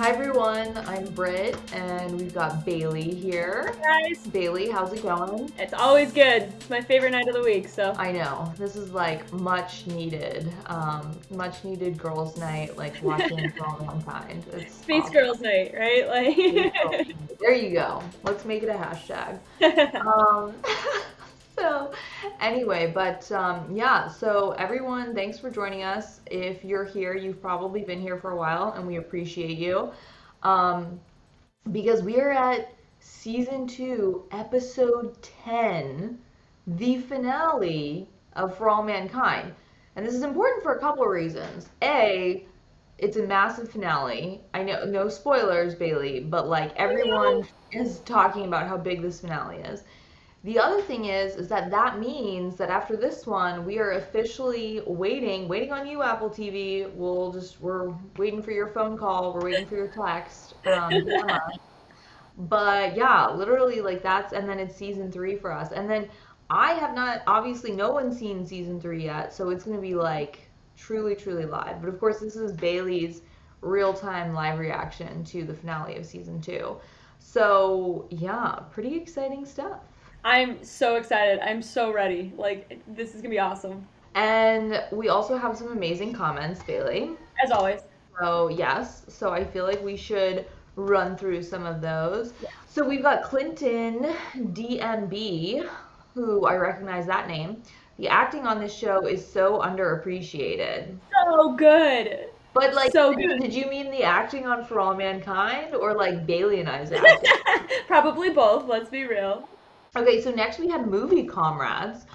Hi everyone, I'm Britt and we've got Bailey here. Guys, Bailey, how's it going? it's always good. It's my favorite night of the week, so I know, this is like much needed girls' night, like watching For All Mankind. It's Space awesome. Girls night, right? There you go. Let's make it a hashtag. Like Um, so anyway, yeah, so everyone, thanks for joining us. If you're here, you've probably been here for a while and we appreciate you. Um, because we are at season 2, episode 10, the finale of For All Mankind. And this is important for a couple of reasons. A, it's a massive finale. I know, no spoilers, Bailey, but like everyone is talking about how big this finale is. The other thing is that means that after this one, we are officially waiting on you, Apple TV. We're waiting for your phone call. We're waiting for your text. DM us. But yeah, literally like and then it's season 3 for us. And then I have not, obviously no one's seen season 3 yet, so it's going to be like truly, truly live. But of course, this is Bailey's real-time live reaction to the finale of season 2. So yeah, pretty exciting stuff. I'm so excited. I'm so ready. Like this is gonna be awesome. And we also have some amazing comments, Bailey. As always. So, yes, so I feel like we should run through some of those. Yeah. So, we've got Clinton DMB, who I recognize that name. The acting on this show is so underappreciated. So good. But, like, So good. did you mean the acting on For All Mankind or like Bailey and I's acting? Probably both, let's be real. Okay, so next we had Movie Comrades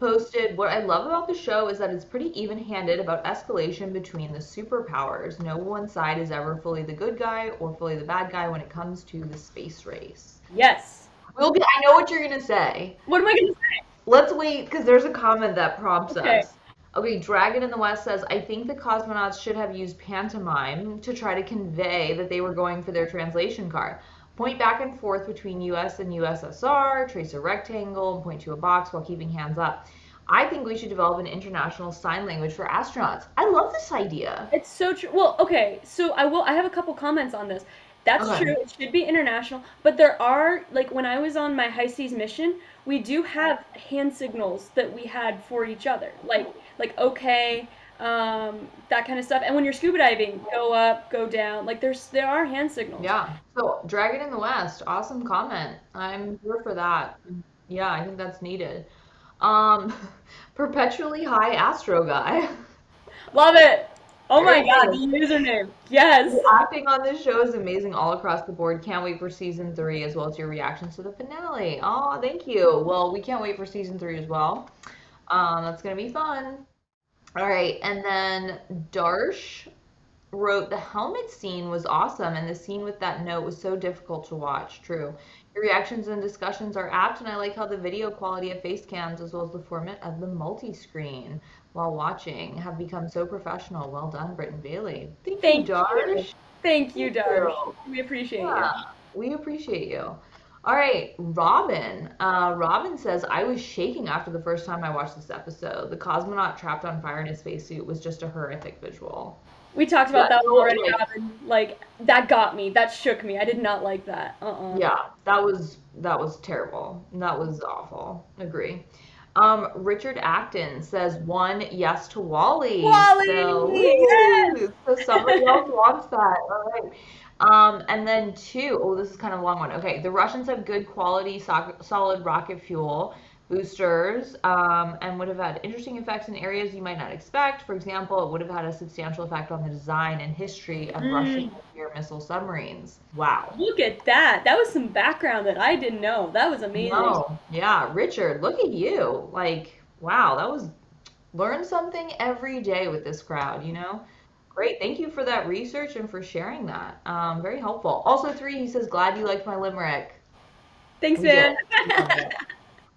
posted. What I love about the show is that it's pretty even-handed about escalation between the superpowers. No one side is ever fully the good guy or fully the bad guy when it comes to the space race. Yes. I know what you're gonna say. What am I gonna say? Let's wait because there's a comment that prompts Okay. us. Okay, Dragon in the West says, I think the cosmonauts should have used pantomime to try to convey that they were going for their translation card. Point back and forth between US and USSR, trace a rectangle, and point to a box while keeping hands up. I think we should develop an international sign language for astronauts. I love this idea. It's so true. Well, okay, so I have a couple comments on this. That's Okay. true. It should be international, but there are like when I was on my high seas mission, we do have hand signals that we had for each other. Like okay, that kind of stuff. And when you're scuba diving, go up, go down. Like there are hand signals. Yeah. So, Dragon in the West, awesome comment. I'm here for that. Yeah, I think that's needed. Um, Perpetually High Astro Guy. Love it. Oh There my it God, the is. username. Yes. The acting on this show is amazing all across the board. Can't wait for season 3 as well as your reactions to the finale. Oh, thank you. Well, we can't wait for season 3 as well. That's gonna be fun. All right, and then Darsh wrote the helmet scene was awesome, and the scene with that note was so difficult to watch. True. Your reactions and discussions are apt, and I like how the video quality of face cams as well as the format of the multi-screen while watching have become so professional. Well done, Britt and Bailey. Thank you, Thank you. Darsh. Thank you, Thank Darsh. you. We appreciate you. Yeah, we appreciate you. All right, Robin. Robin says, I was shaking after the first time I watched this episode. The cosmonaut trapped on fire in his spacesuit was just a horrific visual. We talked about Yeah, that one so already, like, Robin. Like that got me. That shook me. I did not like that. yeah, that was terrible. That was awful. Agree. Richard Acton says one yes to Wally. So Wally, yes. woo! So somebody else wants that. All right. And then two, oh, this is kind of a long one. Okay, the Russians have good quality solid rocket fuel boosters and would have had interesting effects in areas you might not expect. For example, it would have had a substantial effect on the design and history of Russian Mm, nuclear missile submarines. Wow. look at that. That was some background that I didn't know. That was amazing. No, yeah, Richard, look at you. Like, wow, that was learn something every day with this crowd, you know? Great. Thank you for that research and for sharing that. Very helpful. Also, three, he says, glad you liked my limerick. Thanks, We did. man. We loved it.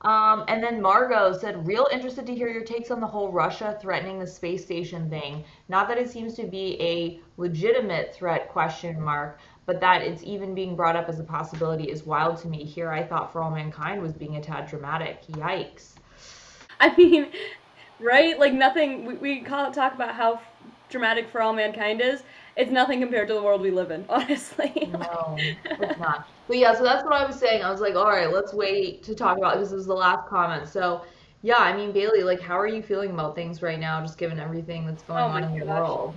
And then Margot said, real interested to hear your takes on the whole Russia threatening the space station thing. Not that it seems to be a legitimate threat, question mark, but that it's even being brought up as a possibility is wild to me. Here I thought For All Mankind was being a tad dramatic. Yikes. I mean, right? Like nothing. We talk about how dramatic For All Mankind is, it's nothing compared to the world we live in, honestly. No, it's not. But yeah, so that's what I was saying. I was like, all right, let's wait to talk about this. This was the last comment. So yeah, I mean, Bailey, like, how are you feeling about things right now, just given everything that's going Oh on my in the gosh. world?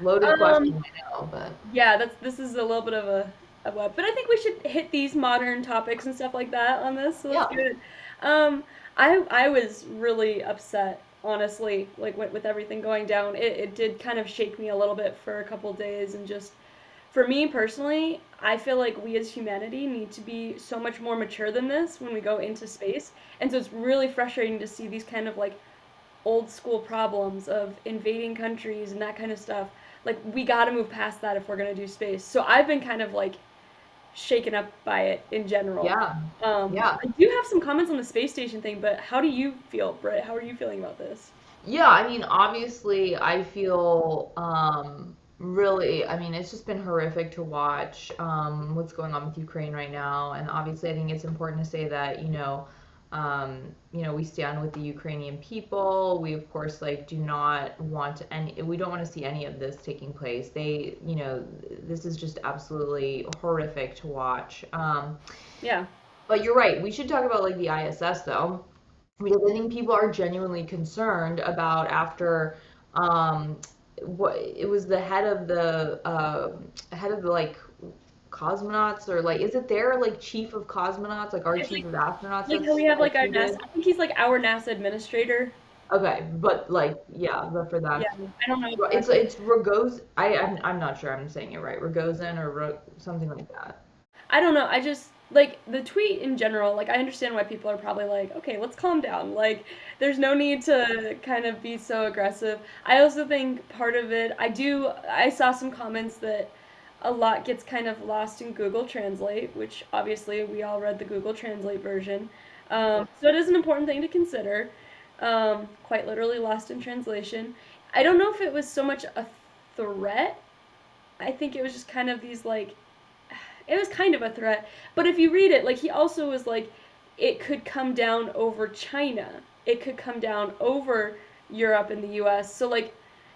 Loaded Um, question, I know, but yeah, this is a little bit of a web, but I think we should hit these modern topics and stuff like that on this. So let's yeah, do it. Um, I was really upset, honestly, like with everything going down. It did kind of shake me a little bit for a couple days, and just for me personally, I feel like we as humanity need to be so much more mature than this when we go into space. And so it's really frustrating to see these kind of like old school problems of invading countries and that kind of stuff. Like we got to move past that if we're going to do space. So I've been kind of like shaken up by it in general. yeah, yeah. I do have some comments on the space station thing, but how do you feel, Britt? How are you feeling about this? Yeah, I mean, obviously, I feel really, I mean, it's just been horrific to watch what's going on with Ukraine right now. And obviously, I think it's important to say that, we stand with the Ukrainian people. We, of course, like, do not want any, we don't want to see any of this taking place. This is just absolutely horrific to watch. Yeah. But you're right. We should talk about, like, the ISS, though, because I think people are genuinely concerned about after what it was the head of the like cosmonauts, or like, is it their like chief of cosmonauts, like our It's chief of astronauts like how we have that's like our NASA. tweeted? I think he's like our NASA administrator. Okay, but like yeah, but for Yeah, that, I don't know exactly. it's Rogozin. I'm not sure I'm saying it right. Rogozin or something like that. I don't know. I just like the tweet in general. Like I understand why people are probably like, okay, let's calm down. Like there's no need to kind of be so aggressive. I also think part of it. I saw some comments that a lot gets kind of lost in Google Translate, which obviously we all read the Google Translate version. So it is an important thing to consider. Quite literally lost in translation. I don't know if it was so much a threat. I think it was just kind of these like it was kind of a threat. But if you read it, like he also was like, it could come down over China. It could come down over Europe and the U.S. So like,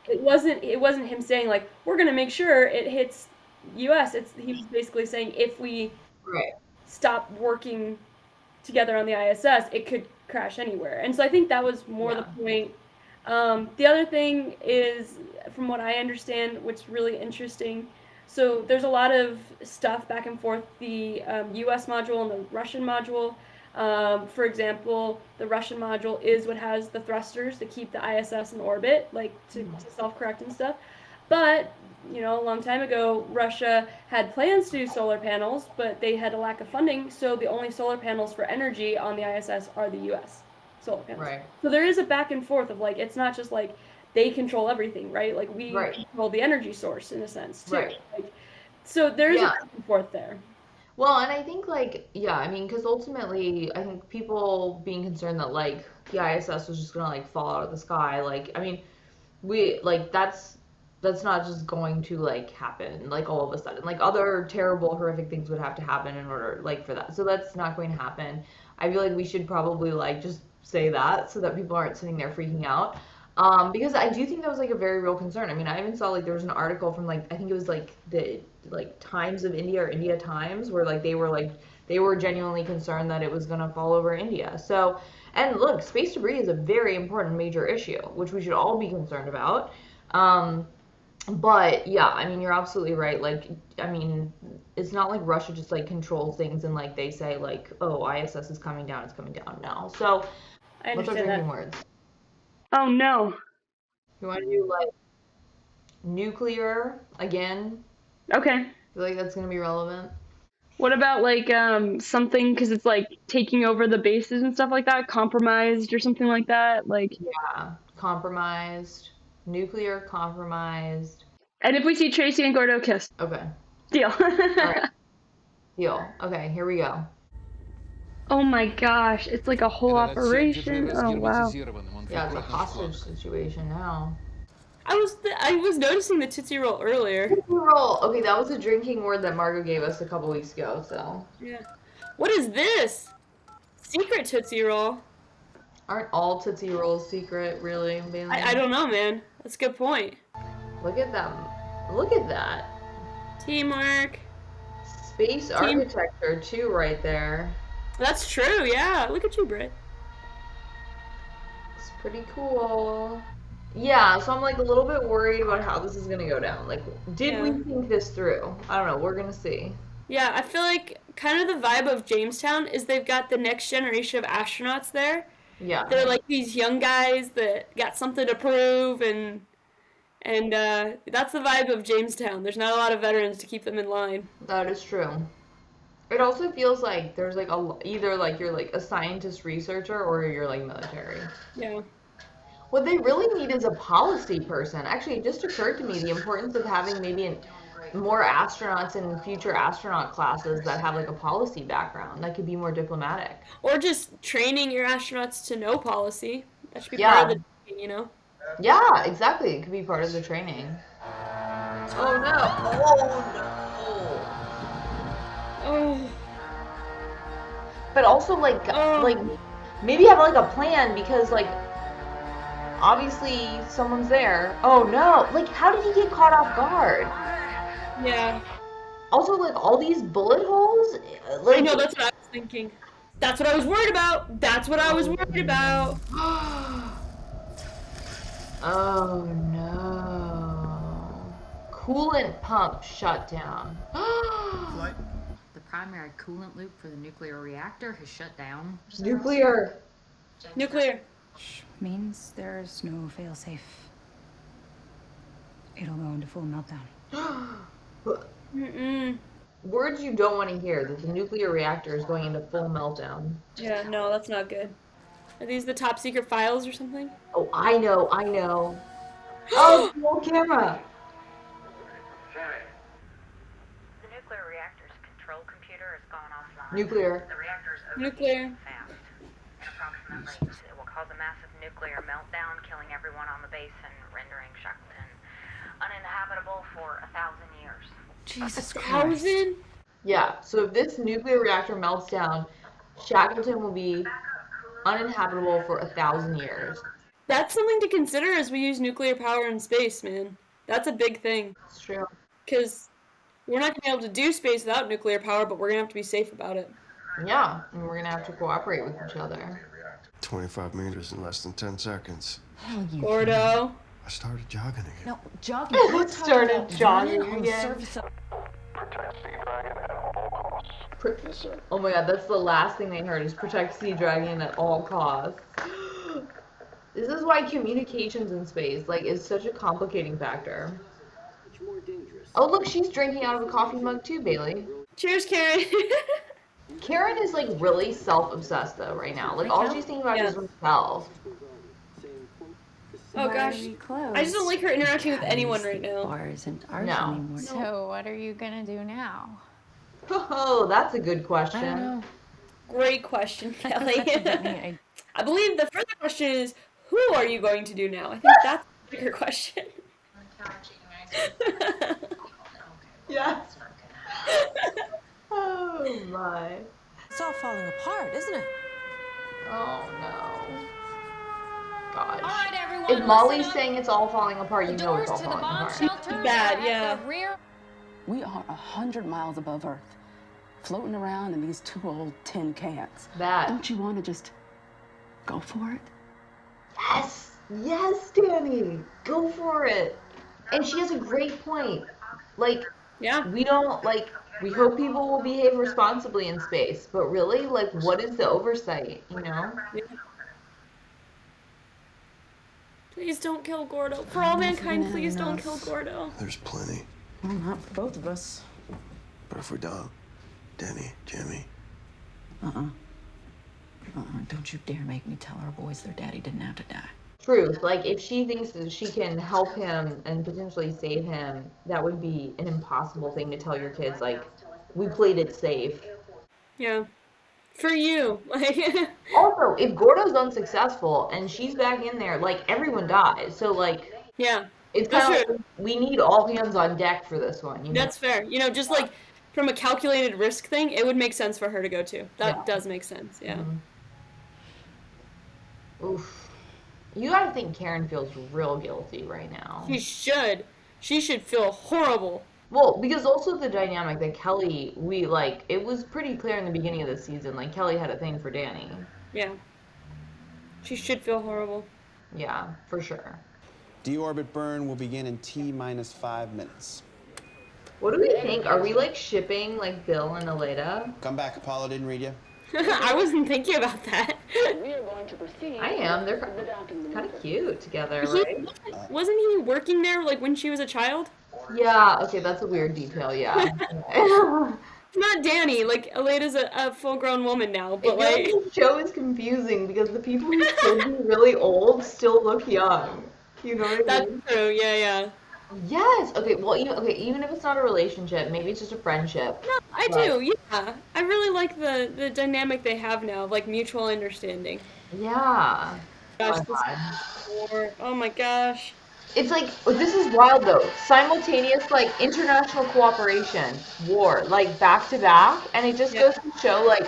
it wasn't him saying like we're gonna make sure it hits U.S. It's he was basically saying if we Right. stop working together on the ISS, it could crash anywhere. And so I think that was more the Yeah. point. The other thing is, from what I understand, what's really interesting. So there's a lot of stuff back and forth. The U.S. module and the Russian module. For example, the Russian module is what has the thrusters to keep the ISS in orbit, like to self-correct and stuff. But a long time ago, Russia had plans to do solar panels, but they had a lack of funding, so the only solar panels for energy on the ISS are the US solar panels. Right. So there is a back and forth of like, it's not just like they control everything, right? Like we Right. control the energy source in a sense too. Right. Like, so there is a Yeah. back and forth there. Well, and I think like yeah, I mean, because ultimately, I think people being concerned that like the ISS was just gonna like fall out of the sky. Like, I mean, we like that's not just going to like happen like all of a sudden. Like other terrible, horrific things would have to happen in order like for that. So that's not going to happen. I feel like we should probably like just say that so that people aren't sitting there freaking out. Because I do think that was like a very real concern. I mean, I even saw like there was an article from like I think it was like the like Times of India or India Times where like they were genuinely concerned that it was gonna fall over India. So and look, space debris is a very important major issue, which we should all be concerned about. Um, but yeah, I mean, you're absolutely right. Like, I mean, it's not like Russia just like controls things and like they say like, oh, ISS is coming down, it's coming down. No. So I what's our understand that. drinking words? Oh no. You want to do like nuclear again? Okay. I feel like that's gonna be relevant. What about like something because it's like taking over the bases and stuff like that, compromised or something like that, like. Yeah, compromised, nuclear compromised. And if we see Tracy and Gordo kiss, Okay. deal. All right. Deal. Okay, here we go. Oh my gosh, it's like a whole operation. Oh wow. Yeah, it's a hostage situation now. I was noticing the Tootsie Roll earlier. Tootsie Roll. Okay, that was a drinking word that Margot gave us a couple weeks ago. So Yeah. What is this? Secret Tootsie Roll. aren't all Tootsie Rolls secret, really, Bailey? I don't know, man. That's a good point. Look at them. Look at that. Teamwork. Space Team. architecture, too, right there. That's true, yeah. Look at you, Britt. It's pretty cool. Yeah, so I'm like a little bit worried about how this is gonna go down. Like, did we Yeah. think this through? I don't know. We're gonna see. Yeah, I feel like kind of the vibe of Jamestown is they've got the next generation of astronauts there. Yeah, They're like these young guys that got something to prove, and that's the vibe of Jamestown. There's not a lot of veterans to keep them in line. that is true. It also feels like there's like either like you're like a scientist researcher or you're like military. Yeah. What they really need is a policy person. Actually, it just occurred to me the importance of having maybe more astronauts in future astronaut classes that have like a policy background that could be more diplomatic. Or just training your astronauts to know policy. That should be part of Yeah, the training, you know? yeah, exactly. It could be part of the training. Oh no! Oh Oh, no! But also like oh, maybe have like a plan because like obviously someone's there. Oh no! Like how did he get caught off guard? yeah. Also like all these bullet holes, I like know, that's what I was thinking. That's what I was worried about. That's what I was oh worried about. oh no. Coolant pump shut down. Flight. The primary coolant loop for the nuclear reactor has shut down. Nuclear. Nuclear. Which means there's no failsafe. It'll go into full meltdown. Mm-mm. Words you don't want to hear that the nuclear reactor is going into full meltdown. Yeah, no, that's not good. Are these the top secret files or something? Oh, I know, I know. Oh, roll camera. The nuclear reactor's control computer has gone offline. Nuclear. The reactor's Nuclear. fast. In approximately, it will cause a massive nuclear meltdown, killing everyone on the base and rendering Shackleton uninhabitable for 1,000 years. Jesus Christ. 1,000? Yeah, so if this nuclear reactor melts down, Shackleton will be uninhabitable for 1,000 years. That's something to consider as we use nuclear power in space, man. That's a big thing. It's true. Because we're not going to be able to do space without nuclear power, but we're going to have to be safe about it. Yeah, and we're gonna have to cooperate with each other. 25 meters in less than 10 seconds. Hell, you. Gordo. I started jogging again. No, jogging. It started jogging again. Oh my god, that's the last thing they heard is protect Sea Dragon at all costs. This is why communications in space like is such a complicating factor. Oh look, she's drinking out of a coffee mug too, Bailey. Cheers, Karen. Karen is like really self-obsessed though right now. Like all she's thinking about is herself. Oh gosh. I just don't like her interacting with anyone right now. Bars and art No. anymore. So what are you gonna do now? Oh, that's a good I don't question. know. Great question, Kelly. I I believe the further question is, who are you going to do now? I think that's the bigger question. Yes. Oh my. It's all falling apart, isn't it? Oh no. Gosh. All right, everyone. If Molly's listen up. saying it's all falling apart, you The know it's doors all to the falling bomb apart. shelters Bad, are yeah. at the rear. We are 100 miles above Earth, floating around in these two old tin cans. Bad. Don't you want to just go for it? Yes! Yes, Danny! Go for it! And she has a great point. Like, Yeah. we don't, like, we hope people will behave responsibly in space, but really, like, what is the oversight, you know? Please don't kill Gordo. For all mankind, please don't kill Gordo. There's plenty. Well, not for both of us. But if we don't, Denny, Jimmy, Don't you dare make me tell our boys their daddy didn't have to die. Truth. Like, if she thinks that she can help him and potentially save him, that would be an impossible thing to tell your kids. Like, we played it safe. Yeah. For you. Like, Also, if Gordo's unsuccessful and she's back in there, like, everyone dies. So, like, yeah. it's That's kind of true. like, we need all hands on deck for this one, you know? That's fair. You know, just like from a calculated risk thing, it would make sense for her to go to. That Yeah. does make sense. Yeah. Oof. You gotta think Karen feels real guilty right now. She should. She should feel horrible. Well, because also the dynamic that Kelly, it was pretty clear in the beginning of the season, like Kelly had a thing for Danny. Yeah. She should feel horrible. Yeah, for sure. Deorbit burn will begin in T-minus 5 minutes. What do we think? Are we like shipping like Bill and Aleda? Come back, Apollo didn't read you. I wasn't thinking about that. We are going to proceed. I am. They're kind of cute together, right? Wasn't he working there like when she was a child? Yeah, okay, that's a weird detail, yeah. Not Danny, like Aleda's a full-grown woman now, but like the show is confusing because the people who should be really old still look young. You know what I mean? that's true. Yeah. Yes. Okay. Well, even if it's not a relationship, maybe it's just a friendship. No, I do. Yeah, I really like the dynamic they have now, like mutual understanding. Yeah. Gosh, Oh, God. war. Oh my gosh. It's like, this is wild though. Simultaneous, like, international cooperation, war, like, back to back. And it just goes to show, like,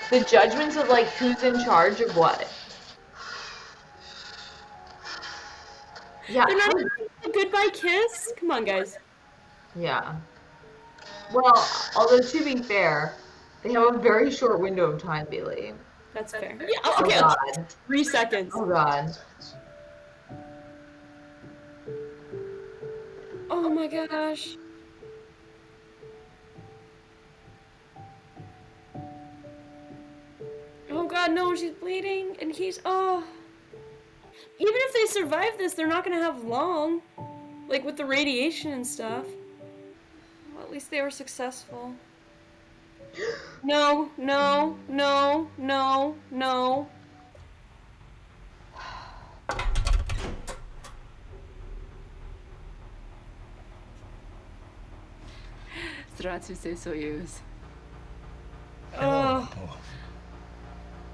the judgments of, like, who's in charge of what. Yeah. They're not even a goodbye kiss? Come on, guys. Yeah. Well, although to be fair, they have a very short window of time, Bailey. That's fair. Yeah, okay, Oh, God. 3 seconds. Oh, God. Oh my gosh. Oh God, no, she's bleeding, and he's, oh. Even if they survive this, they're not gonna have long. Like, with the radiation and stuff. Well, at least they were successful. No. Здравствуйте, Soyuz. Oh.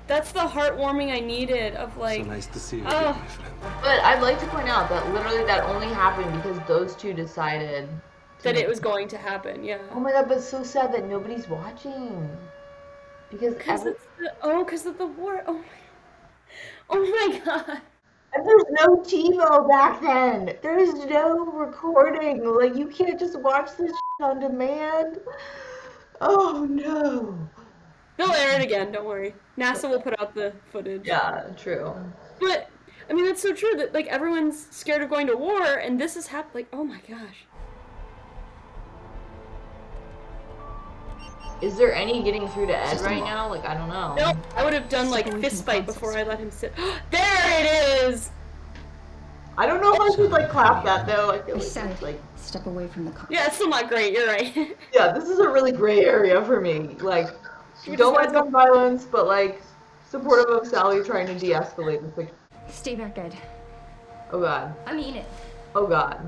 That's the heartwarming I needed of like. So nice to see you, Oh. my friend. But I'd like to point out that literally that only happened because those two decided That it was going to happen, yeah. Oh my God, but it's so sad that nobody's watching. Because Because of the war. Oh my God. And there's no TiVo back then. There's no recording. Like, you can't just watch this on demand. Oh no. They'll air it again, don't worry. NASA will put out the footage. Yeah, true. But, I mean, that's so true that, like, everyone's scared of going to war, and this is happening. Like, oh my gosh. Is there any getting through to Ed right now? Like, I don't know. Nope, I would have done, like, fist fight before I let him sit. There it is! I don't know if I should, like, clap that, though. I feel like, Step away from the car. Yeah, it's still not great, you're right. yeah, this is a really gray area for me. Like, don't like gun violence, but, like, supportive of Sally trying to de-escalate the situation. Stay back, Ed. Oh God. I mean it. Oh God.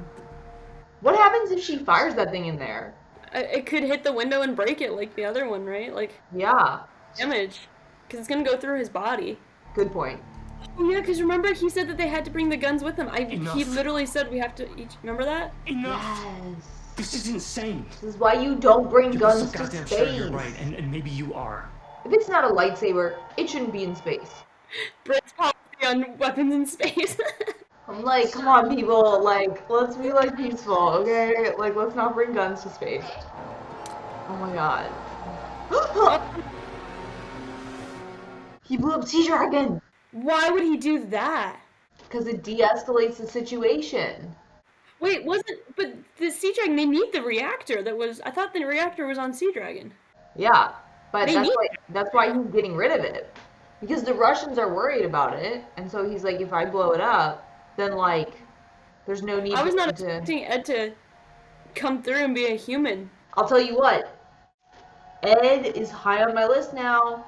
What happens if she fires that thing in there? It could hit the window and break it like the other one, right? Like, Yeah. damage. Because it's gonna go through his body. Good point. Oh yeah, because remember he said that they had to bring the guns with them. He literally said we have to each. Remember that? Enough! Yes. This is insane. This is why you don't bring You're guns so to goddamn space. sure you're right, and maybe you are. If it's not a lightsaber, it shouldn't be in space. Britt's policy on weapons in space. I'm like, come on, people. Like, let's be like peaceful, okay? Like, let's not bring guns to space. Oh my God. He blew up Sea Dragon. Why would he do that? Because it de-escalates the situation. Wait, but the Sea Dragon, they need the reactor I thought the reactor was on Sea Dragon. Yeah, but They that's why he's getting rid of it. Because the Russians are worried about it, and so he's like, if I blow it up, then like, there's no need I was for not him to... expecting Ed to come through and be a human. I'll tell you what, Ed is high on my list now.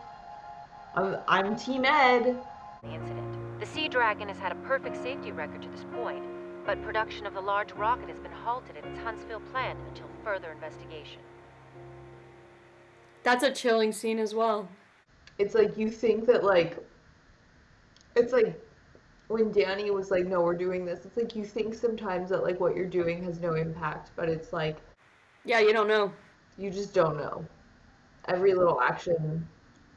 I'm Team Ed. The incident. The Sea Dragon has had a perfect safety record to this point, but production of the large rocket has been halted at its Huntsville plant until further investigation. That's a chilling scene as well. It's like, you think that like, it's like when Danny was like, no, we're doing this. It's like, you think sometimes that like what you're doing has no impact, but it's like, Yeah, you don't know. you just don't know. Every little action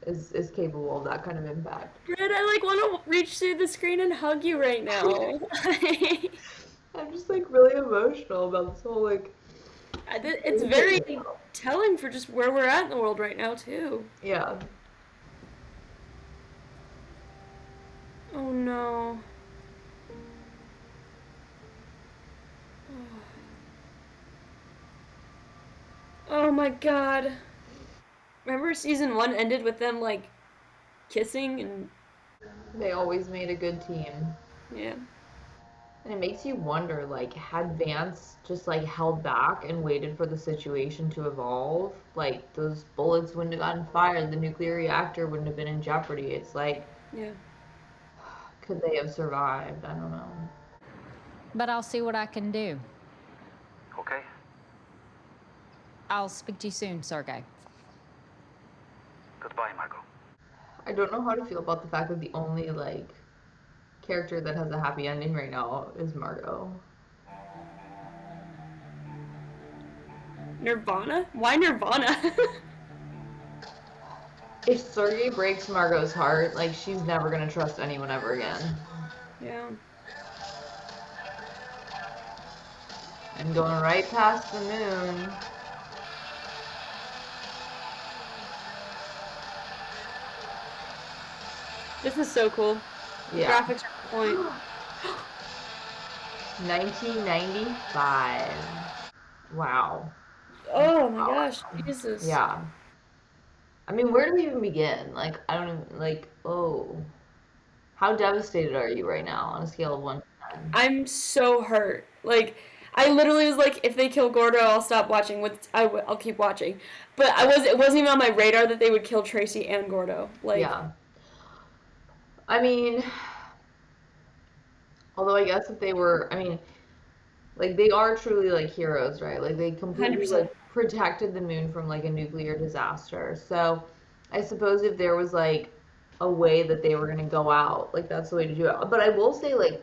is capable of that kind of impact. Britt, I like want to reach through the screen and hug you right now. I'm just like really emotional about this whole like. It's very telling for just where we're at in the world right now, too. Yeah. Oh no. Oh my god. Remember season 1 ended with them, like, kissing and. They always made a good team. Yeah. And it makes you wonder, like, had Vance just like held back and waited for the situation to evolve, like those bullets wouldn't have gotten fired, the nuclear reactor wouldn't have been in jeopardy. It's like, Yeah. could they have survived? I don't know. But I'll see what I can do. Okay. I'll speak to you soon, Sergey. Goodbye, Margot. I don't know how to feel about the fact that the only like character that has a happy ending right now is Margot. Nirvana? Why Nirvana? If Sergey breaks Margot's heart, like she's never gonna trust anyone ever again. Yeah. And going right past the moon. This is so cool. Yeah. The graphics are on point. 1995. Wow. Oh my gosh, Jesus. Yeah. I mean, where do we even begin? Like, I don't even, like, oh. How devastated are you right now on a scale of 1 to 10? I'm so hurt. Like, I literally was like, if they kill Gordo, I'll stop watching. I'll keep watching. But it wasn't even on my radar that they would kill Tracy and Gordo. Like, yeah. I mean, although I guess if they were, I mean, like they are truly like heroes, right? Like they completely 100%. like protected the moon from like a nuclear disaster. So I suppose if there was like a way that they were gonna go out, like that's the way to do it. But I will say like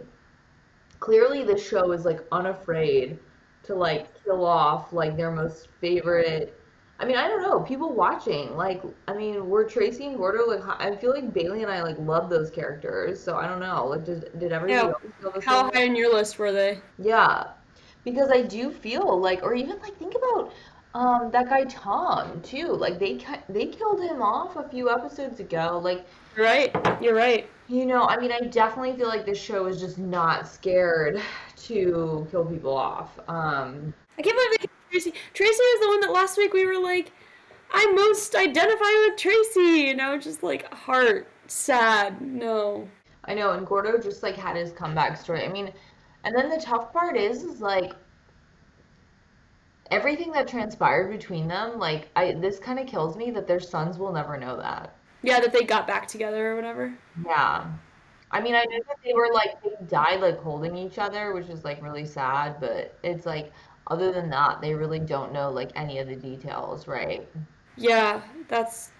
clearly the show is like unafraid to like kill off like their most favorite. I mean, I don't know. People watching, like, I mean, we're Tracy and Gordo. Like, I feel like Bailey and I like love those characters. So I don't know. Like, did everybody yeah, else feel the how same high way? on your list were they? Yeah, because I do feel like, or even like think about that guy Tom too. Like they killed him off a few episodes ago. Like, You're right. You're right. you know, I mean, I definitely feel like this show is just not scared to kill people off. I can't believe they killed Tracy. Tracy was the one that last week we were like, I most identify with Tracy. And I was just like, heart, sad, no. I know, and Gordo just like had his comeback story. I mean, and then the tough part is like everything that transpired between them, like this kind of kills me that their sons will never know that. Yeah, that they got back together or whatever. Yeah. I mean, I know that they were like they died like holding each other, which is like really sad, but it's like other than that, they really don't know like any of the details, right? Yeah, that's.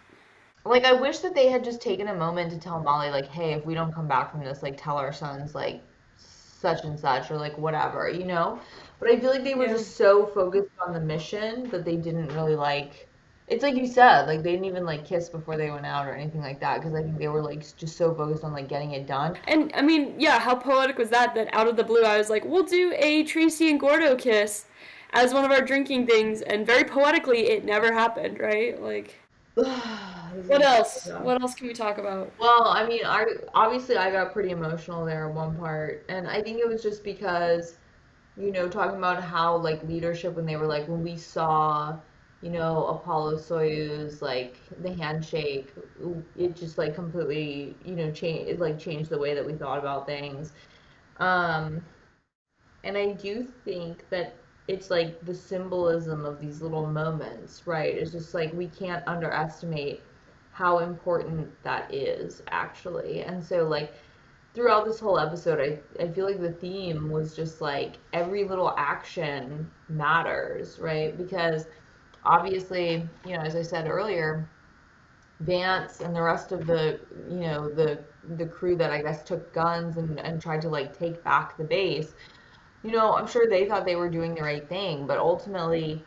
Like I wish that they had just taken a moment to tell Molly like, "Hey, if we don't come back from this, like tell our sons like such and such or like whatever, you know?" But I feel like they were Yeah. just so focused on the mission that they didn't really like it's like you said, like they didn't even like kiss before they went out or anything like that because I think they were like just so focused on like getting it done. And I mean, yeah, how poetic was that? That out of the blue, I was like, we'll do a Tracy and Gordo kiss as one of our drinking things, and very poetically, it never happened, right? Like, what else? What else can we talk about? Well, I mean, I got pretty emotional there at one part, and I think it was just because, you know, talking about how like leadership when they were like when we saw, you know, Apollo Soyuz like the handshake, it just like completely, you know, changed the way that we thought about things. Um, and I do think that it's like the symbolism of these little moments, right? It's just like we can't underestimate how important that is actually. And so like throughout this whole episode, I feel like the theme was just like every little action matters, right? Because obviously, you know, as I said earlier, Vance and the rest of the, you know, the crew that I guess took guns and tried to like take back the base, you know, I'm sure they thought they were doing the right thing, but ultimately,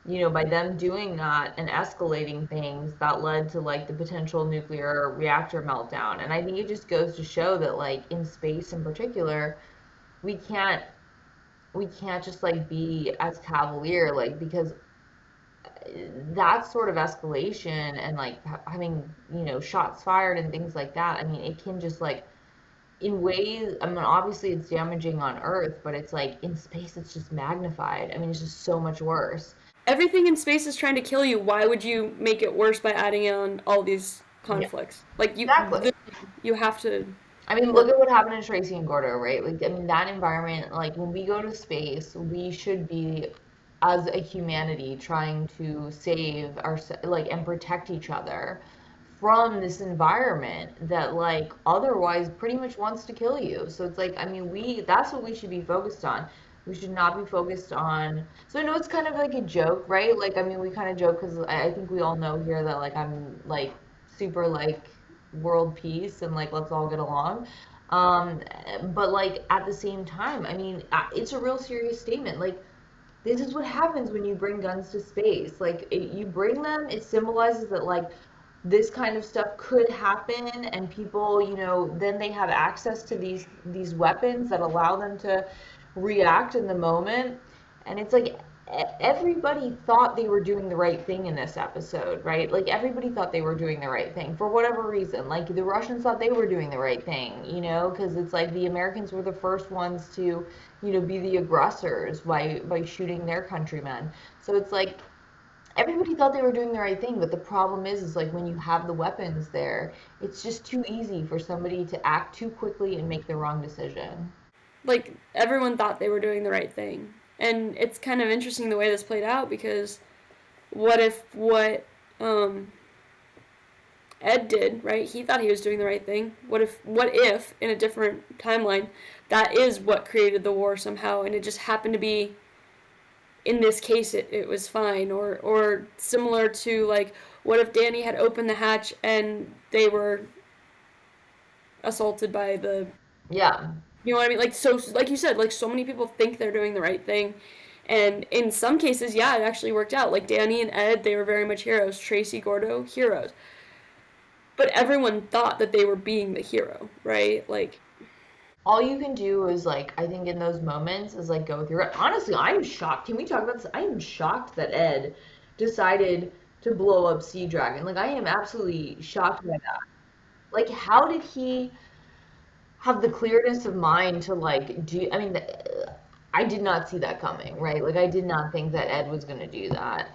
you know, by them doing that and escalating things, that led to like the potential nuclear reactor meltdown. And I think it just goes to show that like in space in particular, we can't we can't just like be as cavalier, like, because that sort of escalation and like having, shots fired and things like that, I mean, it can just like, in ways, I mean, obviously it's damaging on Earth, but it's like in space, it's just magnified. I mean, it's just so much worse. Everything in space is trying to kill you. Why would you make it worse by adding on all these Yeah, conflicts? Like exactly. you have to I mean, look work. at what happened in Tracy and Gordo, right? Like, I mean, that environment, like, when we go to space, we should be, as a humanity, trying to save our, like, and protect each other from this environment that, like, otherwise pretty much wants to kill you. So it's like, I mean, that's what we should be focused on. We should not be focused on, so I know it's kind of like a joke, right? Like, I mean, we kind of joke because I think we all know here that, like, I'm, like, super, like, world peace and like let's all get along, um but like at the same time, I mean, it's a real serious statement. Like, this is what happens when you bring guns to space. Like, you bring them, it symbolizes that like this kind of stuff could happen, and people, then they have access to these weapons that allow them to react in the moment. And it's like everybody thought they were doing the right thing in this episode, right? Like, everybody thought they were doing the right thing for whatever reason. Like, the Russians thought they were doing the right thing, because it's like the Americans were the first ones to, be the aggressors by shooting their countrymen. So it's like everybody thought they were doing the right thing, but the problem is like when you have the weapons there, it's just too easy for somebody to act too quickly and make the wrong decision. Like everyone thought they were doing the right thing. And it's kind of interesting the way this played out because what if um Ed did, right? He thought he was doing the right thing. What if in a different timeline that is what created the war somehow and it just happened to be in this case it was fine, or similar to like what if Danny had opened the hatch and they were assaulted by the, Yeah. you know what I mean? Like, so like you said, like so many people think they're doing the right thing. And in some cases, yeah, it actually worked out. Like Danny and Ed, they were very much heroes. Tracy, Gordo, heroes. But everyone thought that they were being the hero, right? Like, All you can do is like, I think in those moments is like go through it. Honestly, I'm shocked. Can we talk about this? I am shocked that Ed decided to blow up Sea Dragon. Like, I am absolutely shocked by that. Like, how did he have the clearness of mind to like do, I mean, I did not see that coming, right? Like, I did not think that Ed was going to do that.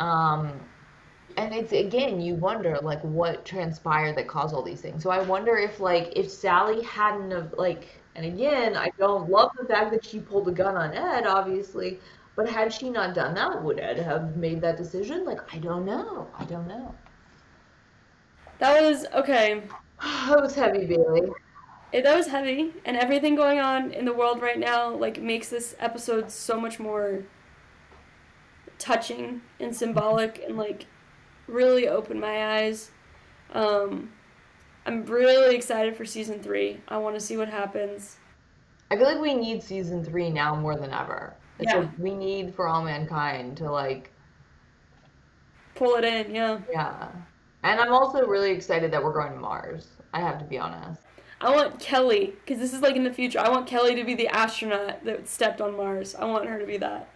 And it's, again, you wonder like what transpired that caused all these things. So I wonder if like if Sally hadn't have like, and again, I don't love the fact that she pulled a gun on Ed, obviously, but had she not done that, would Ed have made that decision? Like, I don't know. I don't know. that was okay. That was heavy, Bailey. That was heavy, and everything going on in the world right now like makes this episode so much more touching and symbolic and like really opened my eyes. Um, I'm really excited for season 3. I want to see what happens. I feel like we need season 3 now more than ever. It's Yeah, like we need For All Mankind to like, pull it in. Yeah, yeah. And I'm also really excited that we're going to Mars. I have to be honest. I want Kelly because this is like in the future. I want Kelly to be the astronaut that stepped on Mars. I want her to be that.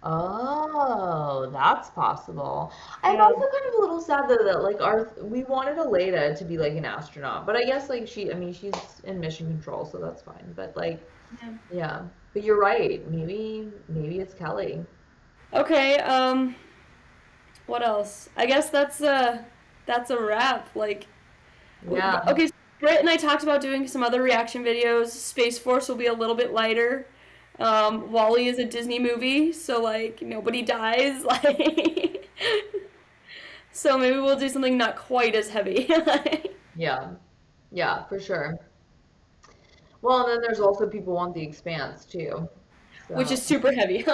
Oh, that's possible. I'm Yeah, also kind of a little sad though that like our we wanted Aleda to be like an astronaut, but I guess like I mean, she's in mission control, so that's fine. But like, yeah. yeah. But you're right. Maybe it's Kelly. Okay. What else? I guess that's a wrap. Like, Yeah. okay. So Britt and I talked about doing some other reaction videos. Space Force will be a little bit lighter. Wally is a Disney movie, so like nobody dies. Like, so maybe we'll do something not quite as heavy. Yeah. Yeah, for sure. Well, and then there's also people want the expanse too. Which So, is super heavy.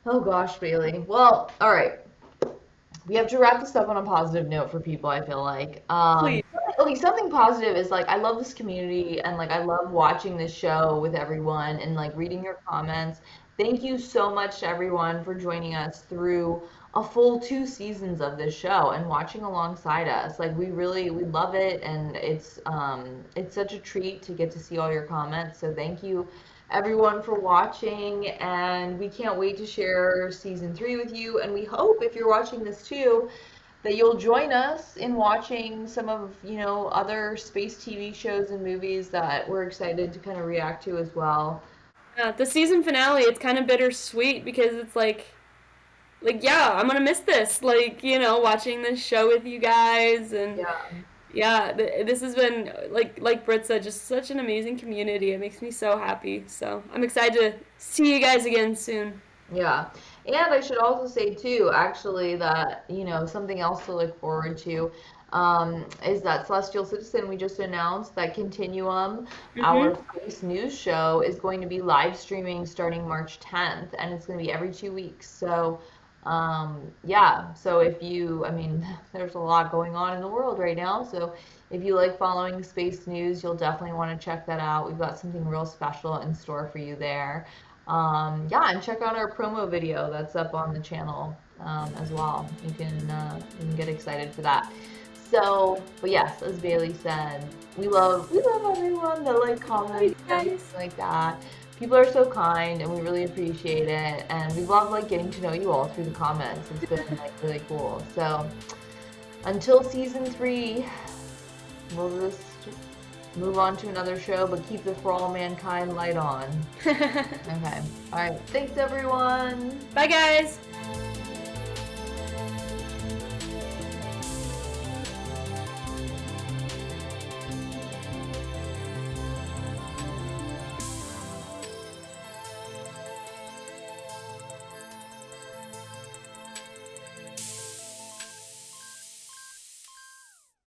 oh gosh, Bailey. Well, all right. We have to wrap this up on a positive note for people, I feel like. Please. Okay, something positive is like I love this community and like I love watching this show with everyone and like reading your comments. Thank you so much to everyone for joining us through a full 2 seasons of this show and watching alongside us. Like, we love it, and it's such a treat to get to see all your comments. So thank you everyone for watching, and we can't wait to share season 3 with you. And we hope, if you're watching this too, that you'll join us in watching some of, other space TV shows and movies that we're excited to kind of react to as well. The season finale, it's kind of bittersweet because it's like yeah, I'm gonna miss this. Watching this show with you guys, and yeah, this has been like Britt said, just such an amazing community. It makes me so happy. So I'm excited to see you guys again soon. Yeah. And I should also say too, actually, that, something else to look forward to is that Celestial Citizen, we just announced that Continuum, our space news show, is going to be live streaming starting March 10th, and it's going to be every 2 weeks. So, yeah, so there's a lot going on in the world right now. So if you like following space news, you'll definitely want to check that out. We've got something real special in store for you there. Yeah, and check out our promo video that's up on the channel as well. You can get excited for that. So, but yes, as Bailey said, we love everyone that comments and things like that. People are so kind, and we really appreciate it. And we love getting to know you all through the comments. It's been really cool. So, until season 3, we'll just move on to another show, but keep the For All Mankind light on. Okay. All right. Thanks, everyone. Bye, guys.